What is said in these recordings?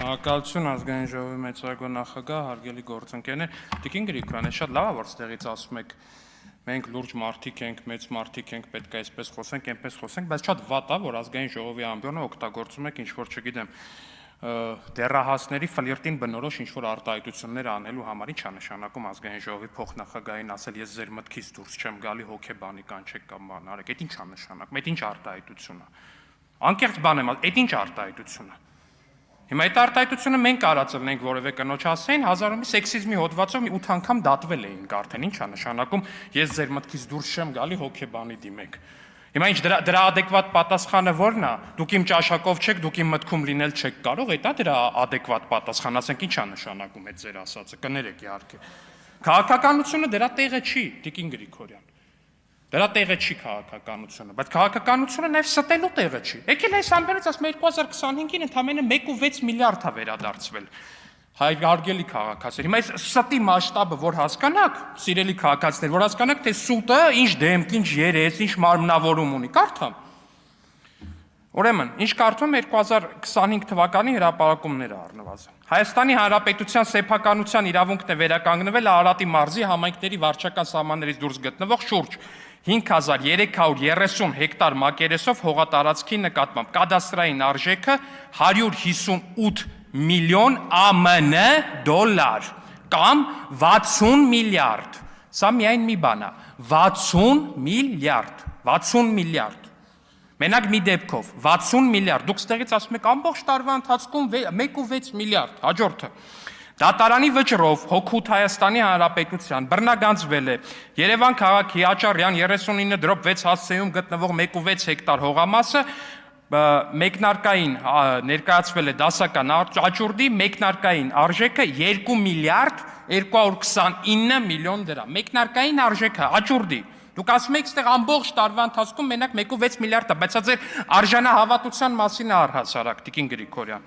Շնորհակալություն ազգային ժողովի մեծարգո նախագահ, հարգելի գործընկերներ, Տիկին Գրիգորյան, շատ լավ է, որ ստեղից ասում եք, մենք լուրջ մարդիկ ենք, մեծ մարդիկ ենք, պետք է այսպես խոսենք, այնպես խոսենք, բայց շատ վատ է, որ ազգային ժողովի ամբիոնը օգտագործում եք ինչ-որ, չգիտեմ, դեռահասների ֆլիրտին բնորոշ ինչ-որ արտահայտություններ անելու համար, ինչ է նշանակում ազգային ժողովի փոխնախագահային ասել, ես ձեր մտքից դուրս չեմ գալի, հոգեբանի կանչեք կամ բան արեք, այդ ինչ է նշանակում, այդ ինչ արտահայտություն է։ Անկեղծ բան եմ, այդ ինչ արտահայտություն է։ Հիմա այդ արտահայտությունը մենք արածել ենք որևէ կնոջ ասեն, 1000-ի սեքսիզմի հոդվածով 8 անգամ դատվել էինք արդեն, ինչ է նշանակում, ես ձեր մտքից դուրս չեմ գալի, հոգեբանի դիմեք։ Հիմա ինչ դրա adekvat պատասխանը ո՞րն է։ Դուք իմ ճաշակով չեք, դուք իմ մտքում լինել չեք կարող, դա դրա adekvat պատասխան, ասենք ինչ է նշանակում այդ ձեր ասածը, կներեք իհարկե։ Քաղաքականությունը դրա տեղը չի, Տիկին Գրիգորյան։ Դրա տեղը չի քաղաքականությունը, բայց քաղաքականությունը նաև ստելու տեղը չի։ Եկել այս ամբերից ասում 2025-ին ընդամենը 1.6 միլիարդ է վերադարձվել։ Հարգելի քաղաքացիներ, հիմա այս ստի մասշտաբը որ հասկանաք, սիրելի քաղաքացիներ, որ հասկանաք, թե սուտը ինչ դեմք, ինչ երես, ինչ մարմնավորում ունի, կարդամ։ Ուրեմն, ինչ կարդում 2025 թվականի հրապարակումները առնվազն։ Հայաստանի Հանրապետության սեփականության իրավունքն է վերականգնվել Արարատի մարզի համայնքների վարչական սահմաններից դուրս գտնվող շուրջ 5330 հեկտար մակերեսով հողատարածքի նկատմամբ կադաստրային արժեքը 158 միլիոն ԱՄՆ դոլար կամ 60 միլիարդ։ Սա միայն մի բան է, 60 միլիարդ։ Մենակ մի դեպքով 60 միլիարդ, դուք ստեղից ասում եք ամբողջ տարվա ընթացքում 1.6 միլիարդ, հաջորդը։ Դատարանի վճռով Հօգուտ Հայաստանի Հանրապետության բռնագանձվել է Երևան քաղաքի Աճարյան 39/6 հասցեում գտնվող 1.6 հեկտար հողամասը, մեկնարկային ներկայացվել է դասական աճուրդի, մեկնարկային արժեքը 2 միլիարդ 229 միլիոն դրամ, մեկնարկային արժեքը աճուրդի։ Դուք ասում եք, ստեղ ամբողջ տարվա ընթացքում մենակ 1.6 միլիարդ է, բայց սա ձեր արժանահավատության մասին է առհասարակ, Տիկին Գրիգորյան։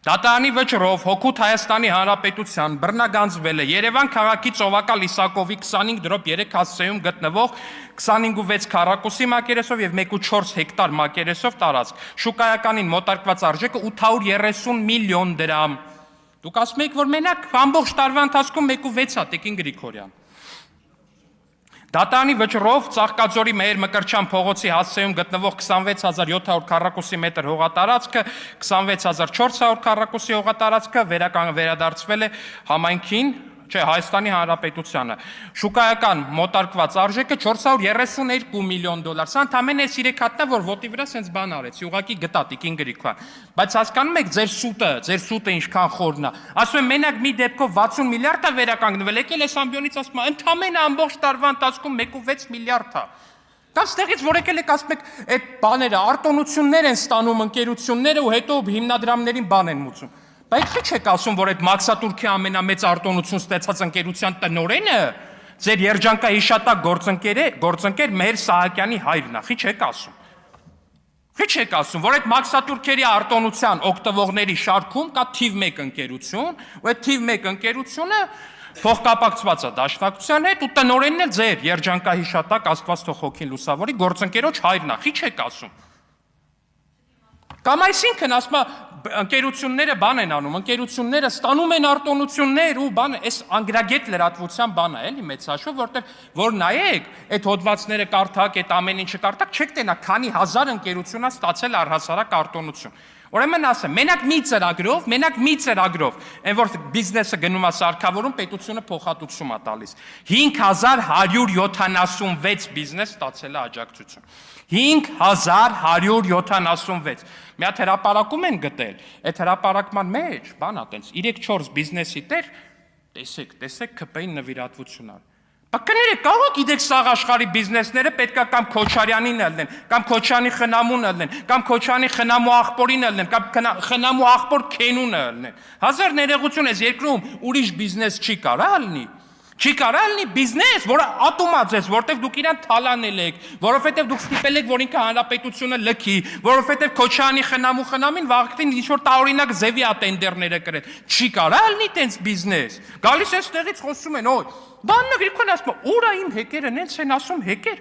Դատարանի վճռով Հօգուտ Հայաստանի Հանրապետության բռնագանձվել է Երևան քաղաքի Ծովակալ Իսակովի 25/3 հասցեում գտնվող 25.6 քառակուսի մակերեսով եւ 1.4 հեկտար մակերեսով տարածք։ Շուկայականին մոտարկված արժեքը 830 միլիոն դրամ։ Դուք ասում եք, որ մենակ ամբողջ տարվա ընթացքում 1.6 է, Տիկին Գրիգորյան։ Դատարանի վճռով Ծաղկաձորի Մեհեր Մկրտչյան փողոցի հասցեում գտնվող 26700 քառակուսի մետր հողատարածքը, 26400 քառակուսի հողատարածքը վերադարձվել է համայնքին, Հայաստանի Հանրապետությանը։ Շուկայական մոտարկված արժեքը 432 միլիոն դոլար։ Սա ընդամենը այս 3 հատնա, որ ոտի վրա սենց բան արեցի, ուղղակի գտա Տիկին Գրիգորյան։ Բայց հասկանում եք ձեր սուտը ինչքան խորն է։ Ասում եմ մենակ մի դեպքով 60 միլիարդ է վերականգնվել, եկել այս ամբիոնից ասում եմ, ընդամենը ամբողջ տարվա ընթացքում 1.6 միլիարդ է։ Կամ ստեղից որ եկել եք ասում եք, այդ բաները արտոնություններ են ստանում ընկերությունները ու հետո հիմնադրամներին բան են մուծում։ Բայց ի՞նչ եք ասում, որ այդ Մաքսատուրքի ամենամեծ արտոնություն ստացած ընկերության տնօրենը ձեր երջանկահիշատակ գործընկեր Մեհեր Սահակյանի հայրն է, ի՞նչ եք ասում։ Ի՞նչ եք ասում, որ այդ Մաքսատուրքերի արտոնության օգտվողների շարքում կա թիվ 1 ընկերություն, ու այդ թիվ 1 ընկերությունը փոխկապակցված է դաշնակցության հետ ու տնօրենն էլ ձեր երջանկահիշատակ Աստված թող հոգին լուսավորի գործընկերոջ հայրն է, ի՞նչ եք ասում։ Կամ այսինքն ասում ընկերությունները բան են անում, ընկերությունները ստանում են արտոնություններ ու բան, այս անգրագետ լրատվության բան է, էլի մեծ հաշվով, որտեղ որ նայեք, այդ հոդվածները կարդակ, այդ ամեն ինչը կարդակ, չեք տենա, քանի հազար ընկերություն է ստացել առհասարակ արտոնություն։ Ուրեմն ասեմ, մենակ մի ծրագրով, այն որ բիզնեսը գնում է սարքավորում, պետությունը փոխհատուցում է տալիս։ 5176 բիզնես ստացել է աջակցություն։ 5176։ Մի հատ հրապարակում են գտել, այդ հրապարակման մեջ, բան ա տենց, 3-4 բիզնեսի տեր, տեսեք, ԿՊ-ի նվիրատվություն ա։ Բա կներեք, կարող գիտեք սաղ աշխարհի բիզնեսները պետքա կամ Քոչարյանին ելնեն, կամ Քոչյանի խնամուն ելնեն, կամ Քոչյանի խնամու աղբորին ելնեն, կամ խնամու աղբոր Քենուն ելնեն։ Հազար ներողություն ես երկրում ուրիշ բիզնես չի կարա լինի։ Չի կարա լինի բիզնես, որը ատումած ես, որտեվ դուք իրան թալանել եք, որովհետև դուք ստիպել եք, որ ինքը հանրապետությունը լքի, որովհետև Քոչյանի խնամին վաղկին ինչ-որ տարօրինակ ձևի է տենդերները կրել։ Չի կարա լինի տենց բիզնես։ Գալիս ես տեղից խոսում են, օй, բանն գրքոն ասում, ուրա իմ հեկերը նենց են ասում հեկեր։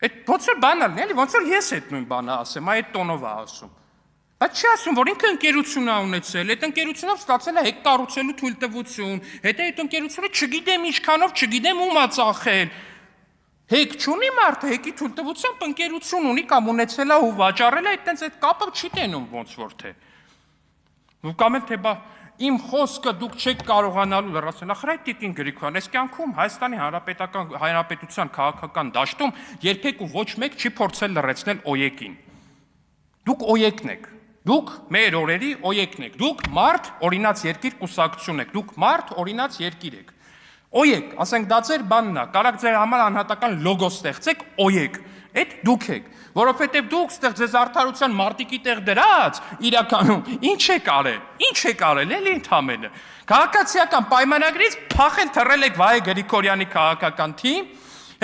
Այդ ոնց որ բանալն է, էլի ոնց որ ես այդ նույն բանը ասեմ, այդ տոնով է ասում։ Բայց չի ասում, որ ինքը ընկերություն է ունեցել, այդ ընկերությունով ստացել է հեկ կառուցելու թույլտվություն, հետո այդ ընկերությունը չգիտեմ ինչքանով, չգիտեմ ում է ծախել։ Հեկ չունի մարդը, հեկի թույլտվությամբ ընկերություն ունի կամ ունեցել է ու վաճառել է, այդտենց այդ կապը չի տենում ոնց որ թե։ Ու կամ էլ թե բա իմ խոսքը դուք չեք կարողանալու լրացնել, ախր այդ Տիկին Գրիգորյան, այս կյանքում Հայաստանի Հանրապետության քաղաքական դաշտում երբեք ու ոչ մեկ չի փորձել լրացնել օյեկին։ Դուք օյեկն եք։ Դուք մեր օրերի օյեկն եք։ Դուք մարդ օրինաց երկիր կուսակցություն եք։ Դուք մարդ օրինաց երկիր եք։ Օյեք, ասենք դա ձեր բանն է, կարաք ձեր համար անհատական լոգո ստեղծեք, օյեք։ Այդ դուք եք, որովհետև դուք ստեղ ձեզ արդարության մարտիկի տեղ դրած, իրականում ինչ եք արել, էլի ընդամենը։ Քաղաքացիական պայմանագրից փախել թռել եք Վահե Գրիգորյանի քաղաքական թիմ,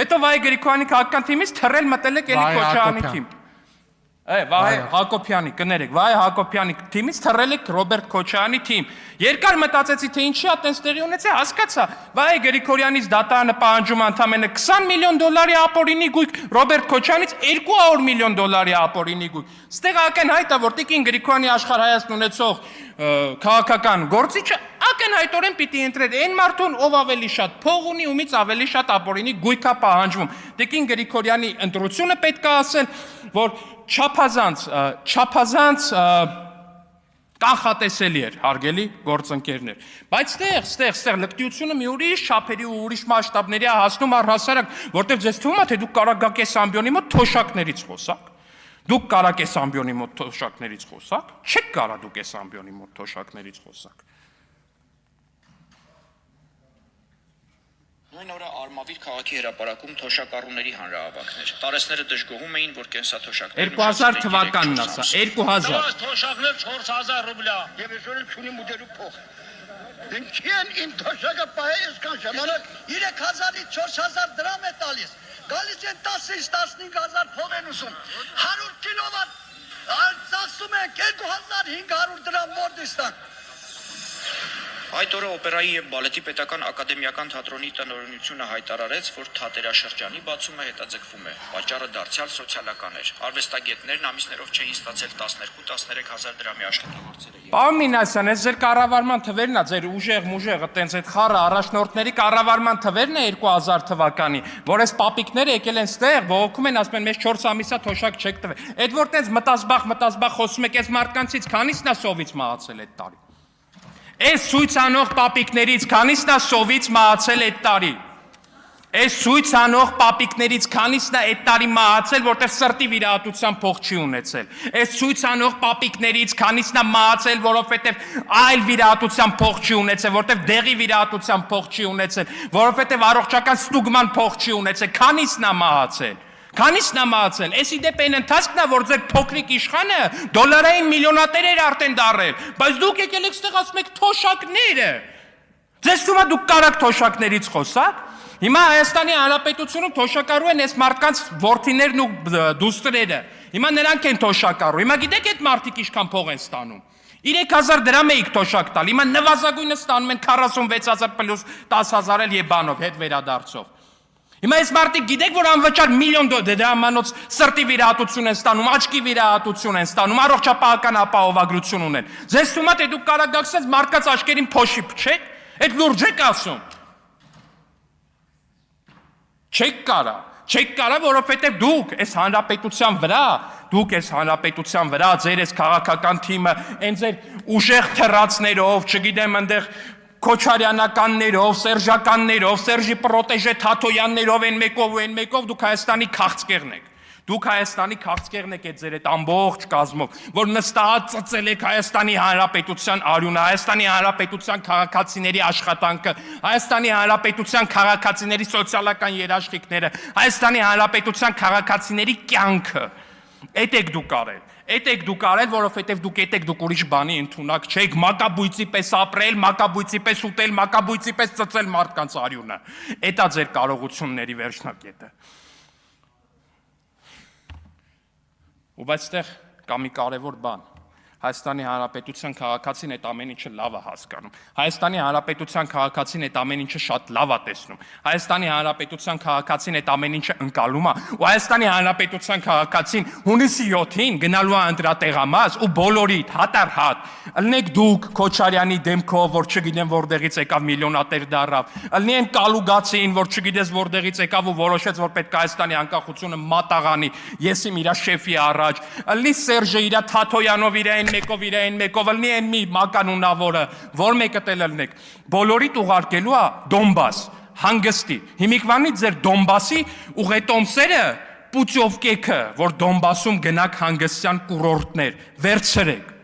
հետո Վահե Գրիգորյանի քաղաքական թիմից թռել մտել եք Էլի Քոչարյանի թիմ։ Վահե Հակոբյանի, կներեք, Վահե Հակոբյանի թիմից թռել եք Ռոբերտ Քոչարյանի թիմ։ Երկար մտածեցի, թե ինչի է տենց տեղի ունեցել, հասկացա, Վահե Գրիգորյանից դատարանը պահանջում է ընդամենը $20 միլիոն ապօրինի գույք, Ռոբերտ Քոչարյանից $200 միլիոն ապօրինի գույք։ Ստեղ ակնհայտ է, որ Տիկին Գրիգորյանի աշխարհայացն ունեցող քաղաքական գործիչը ակնհայտորեն պիտի ընտրեր այն մարդուն, ով ավելի շատ փող ունի, ումից ավելի շատ ապօրինի գույք է պահանջվում։ Տիկին Գրիգորյանի ընտրությունը պետք է ասել, որ չափազանց կանխատեսելի էր, հարգելի գործընկերներ։ Բայց ստեղ լկտիությունը մի ուրիշ չափերի ու ուրիշ մասշտաբների է հասնում առհասարակ, որտեղ ձեզ թվում է, թե դուք կարող եք այս ամբիոնի մոտ թոշակներից խոսակ։ Դուք կարող եք այս ամբիոնի մոտ թոշակներից խոսակ, չեք կարող դուք այս ամբիոնի մոտ թոշակներից խոսակ։ Նույն օրը Արմավիր քաղաքի հրապարակում թոշակառուների հանրահավաքներ։ Տարեցները դժգոհում էին, որ կենսաթոշակները 2000 թվականն ասա, 2000։ Թոշակներ 4000 ռուբլա, եւ այսօր չունի մուտելու փող։ Ինչի են իմ թոշակը պահել այսքան ժամանակ 3000-ից 4000 դրամ է տալիս։ Գալիս են 10-ից 15000 փող են ուզում։ 100 կիլովատ ծախսում են 2500 դրամ մորդիստան։ Այդ օրը օպերայի եւ բալետի պետական ակադեմիական թատրոնի տնօրինությունը հայտարարեց, որ թատերաշրջանի բացումը հետաձգվում է։ Պատճառը դարձյալ սոցիալական էր։ Արվեստագետներն ամիսներով չէին ստացել 12-13 հազար դրամի աշխատավարձերը։ Պարոն Մինասյան, այս ձեր կառավարման թվերն է, ձեր ուժեղ, տենց այդ խառը առաջնորդների կառավարման թվերն է 2000 թվականի, որ այս պապիկները եկել են ստեղ, բողոքում են, ասում են, մեզ 4 ամիսա թոշակ չեք տվել։ Այդ որ տենց մտազբաղ խոսում եք, այս մարդկանցից քանիսն է սովից մահացել այդ տարի։ Այս ցույց անող պապիկներից քանիսն է սովից մահացել այդ տարի։ Այս ցույց անող պապիկներից քանիսն է այդ տարի մահացել, որտեղ սրտի վիրահատության փող չի ունեցել։ Այս ցույց անող պապիկներից քանիսն է մահացել, որովհետև այլ վիրահատության փող չի ունեցել, որովհետև դեղի վիրահատության փող չի ունեցել, որովհետև առողջական ստուգման փող չի ունեցել։ Քանիսն է մահացել։ Քանիսն է մահացել։ Էսի դեպ այն ընթացքն է, որ ձեր փոքրիկ իշխանը դոլարային միլիոնատեր էր արդեն դարել, բայց դուք եկել եք ստեղ ասում եք թոշակները։ Ձեզ թվում է դուք կարաք թոշակներից խոսակ։ Հիմա Հայաստանի Հանրապետությունում թոշակառու են այս մարդկանց որդիներն ու դուստրերը։ Հիմա նրանք են թոշակառու։ Հիմա գիտեք այդ մարդիկ ինչքան փող են ստանում։ 3000 դրամ էիք թոշակ տալ։ Հիմա նվազագույնը ստանում են 46000 պլյուս 10000 էլ եւ բանով հետ վերադարձով։ Հիմա այս մարդիկ գիտեք, որ անվճար միլիոն դրամանոց սրտի վիրահատություն են ստանում, աչքի վիրահատություն են ստանում, առողջապահական ապահովագրություն ունեն։ Ձեզ թվում է, թե դուք կարող եք ասել մարդկանց աչքերին փոշի փչեք։ Այդ լուրջ եք ասում։ Չեք կարա, որովհետև դուք այս հանրապետության վրա, ձեր այս քաղաքական թիմը, այն ձեր ուժեղ թռածներով, չգիտեմ, այնտեղ Քոչարյանականներով, Սերժականներով, Սերժի պրոտեժե Թաթոյաններով, այն մեկով դուք Հայաստանի քաղցկեղն եք։ Դուք Հայաստանի քաղցկեղն եք այդ ձեր այդ ամբողջ կազմով, որ նստած ծծել եք Հայաստանի Հանրապետության արյունը, Հայաստանի Հանրապետության քաղաքացիների աշխատանքը, Հայաստանի Հանրապետության քաղաքացիների սոցիալական երաշխիքները, Հայաստանի Հանրապետության քաղաքացիների կյանքը։ Այդ եք դուք արել։ Այդ եք դուք արել, որովհետև դուք ուրիշ բանի ընդունակ չեք, մակաբույծի պես ապրել, մակաբույծի պես ուտել, մակաբույծի պես ծծել մարդկանց արյունը։ Էդ է ձեր կարողությունների վերջնակետը։ Ու բայց այդտեղ կա մի կարևոր բան։ Հայաստանի Հանրապետության քաղաքացին այդ ամեն ինչը լավ է հասկանում։ Հայաստանի Հանրապետության քաղաքացին այդ ամեն ինչը շատ լավ է տեսնում։ Հայաստանի Հանրապետության քաղաքացին այդ ամեն ինչը ընկալում է, ու Հայաստանի Հանրապետության քաղաքացին հունիսի 7-ին գնալու է ընտրատեղամաս ու բոլորիդ հատառհատ ըլնեք դուք Քոչարյանի դեմքով, որ չգիտեմ որտեղից եկավ միլիոնատեր դառավ, ըլնի այն Կալուգացին, որ չգիտես որտեղից եկավ ու որոշեց, որ պետք է Հայաստանի անկախությունը մատաղանի, ես իմ իր շեֆի առաջ, ըլնի Սերժը իր Թաթոյանով իր մեկով ըլնի այն մի մականունավորը, որ մեկը տել ըլնեք, բոլորիդ ուղարկելու է Դոնբաս, հանգստի, հիմիկվանից ձեր Դոնբասի ուղետոմսերը Պուտյովկեքը, որ Դոնբասում գնաք հանգստյան կուրորտներ, վերցրեք,